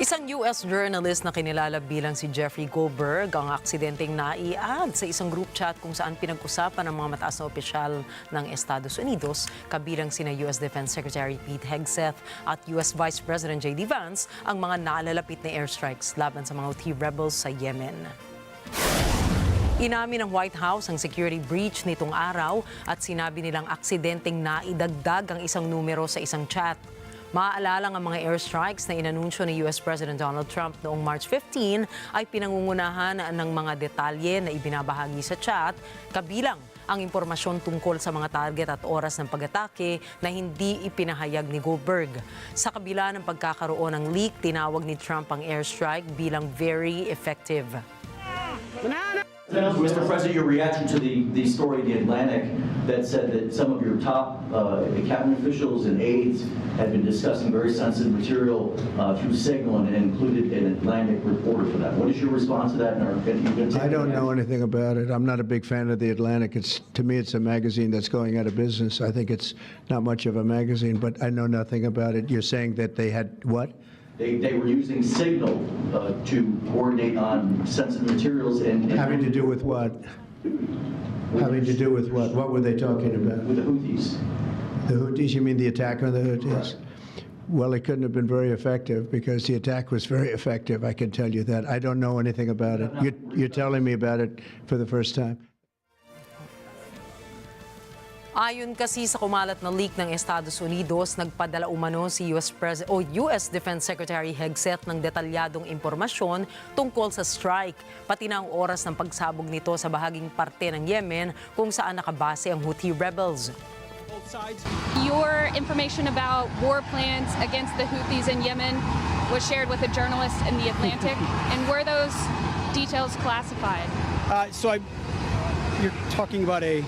Isang U.S. journalist na kinilala bilang si Jeffrey Goldberg ang aksidenteng nai-add sa isang group chat kung saan pinag-usapan ng mga mataas na opisyal ng Estados Unidos, kabilang sina U.S. Defense Secretary Pete Hegseth at U.S. Vice President Jd Vance ang mga nalalapit na airstrikes laban sa mga houthi rebels sa Yemen. Inamin ng White House ang security breach nitong araw at sinabi nilang aksidenteng naidagdag ang isang numero sa isang chat. Maaalala ang mga airstrikes na inanunsyo ni U.S. President Donald Trump noong March 15 ay pinangungunahan ng mga detalye na ibinabahagi sa chat, kabilang ang impormasyon tungkol sa mga target at oras ng pag-atake na hindi ipinahayag ni Goldberg. Sa kabila ng pagkakaroon ng leak, tinawag ni Trump ang airstrike bilang very effective. Mr. President, your reaction to the story in The Atlantic that said that some of your top cabinet officials and aides had been discussing very sensitive material through Signal and included an Atlantic reporter for that. What is your response to that? I don't know anything about it. I'm not a big fan of The Atlantic. To me, it's a magazine that's going out of business. I think it's not much of a magazine, but I know nothing about it. You're saying that they had what? They were using Signal to coordinate on sensitive materials and having to do with what? Having to do with what? What were they talking about? With the Houthis. The Houthis? You mean the attack on the Houthis? Right. Well, it couldn't have been very effective because the attack was very effective. I can tell you that. I don't know anything about it. You're telling me about it for the first time. Ayon kasi sa kumalat na leak ng Estados Unidos, nagpadala umano si US Defense Secretary Hegseth ng detalyadong impormasyon tungkol sa strike, pati na ang oras ng pagsabog nito sa bahaging parte ng Yemen kung saan nakabase ang Houthi rebels. Your information about war plans against the Houthis in Yemen was shared with a journalist in The Atlantic, and were those details classified? You're talking about a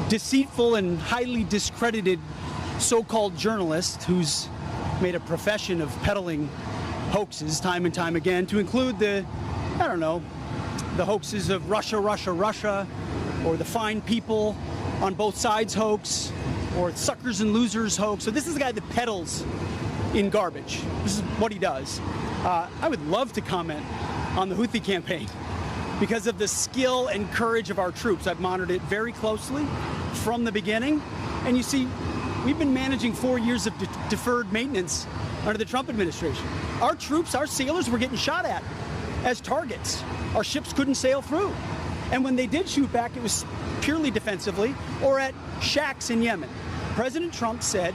deceitful and highly discredited so-called journalist who's made a profession of peddling hoaxes time and time again, to include the hoaxes of Russia, or the fine people on both sides hoax, or suckers and losers hoax. So this is the guy that peddles in garbage. This is what he does. I would love to comment on the Houthi campaign because of the skill and courage of our troops. I've monitored it very closely from the beginning. And you see, we've been managing 4 years of deferred maintenance under the Trump administration. Our troops, our sailors were getting shot at as targets. Our ships couldn't sail through. And when they did shoot back, it was purely defensively or at shacks in Yemen. President Trump said,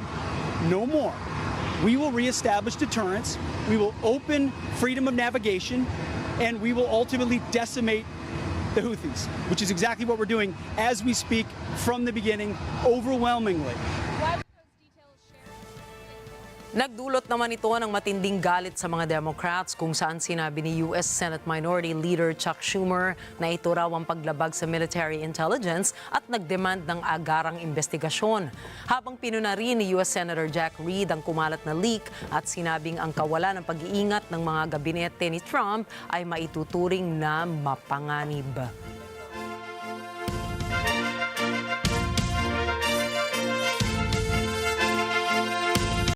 no more. We will reestablish deterrence. We will open freedom of navigation, and we will ultimately decimate the Houthis, which is exactly what we're doing as we speak from the beginning, overwhelmingly. Nagdulot naman ito ng matinding galit sa mga Democrats kung saan sinabi ni U.S. Senate Minority Leader Chuck Schumer na ito raw ang paglabag sa military intelligence at nagdemand ng agarang investigasyon. Habang pinuna rin ni U.S. Senator Jack Reed ang kumalat na leak at sinabing ang kawalan ng pag-iingat ng mga gabinete ni Trump ay maituturing na mapanganib.